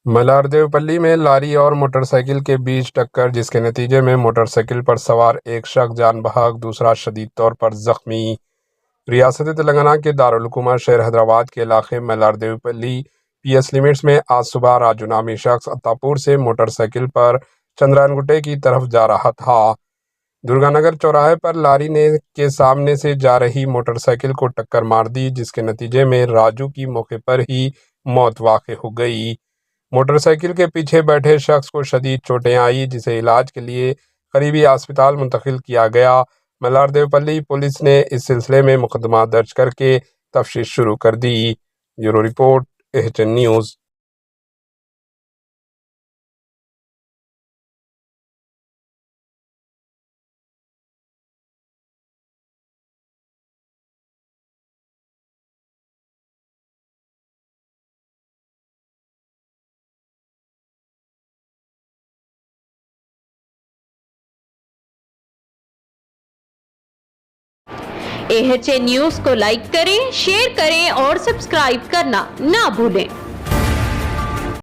मलारदेवपल्ली में लारी और मोटरसाइकिल के बीच टक्कर, जिसके नतीजे में मोटरसाइकिल पर सवार एक शख्स जान बहक, दूसरा शदीद तौर पर जख्मी। रियासत तेलंगाना के दारुल हुकूमत शहर हैदराबाद के इलाके मलारदेवपल्ली पीएस लिमिट्स में आज सुबह राजू नामी शख्स अत्तापुर से मोटरसाइकिल पर चंद्रायनगुट्टे की तरफ जा रहा था। दुर्गानगर चौराहे पर लारी ने के सामने से जा रही मोटरसाइकिल को टक्कर मार दी, जिसके नतीजे में राजू की मौके पर ही मौत वाक़ हो गई। मोटरसाइकिल के पीछे बैठे शख्स को शदीद चोटें आई, जिसे इलाज के लिए करीबी अस्पताल मुंतकिल किया गया। मलारदेवपल्ली पुलिस ने इस सिलसिले में मुकदमा दर्ज करके तफ्तीश शुरू कर दी। Bureau report, HN news. AHN news को लाइक करें, शेयर करें और सब्सक्राइब करना ना भूलें।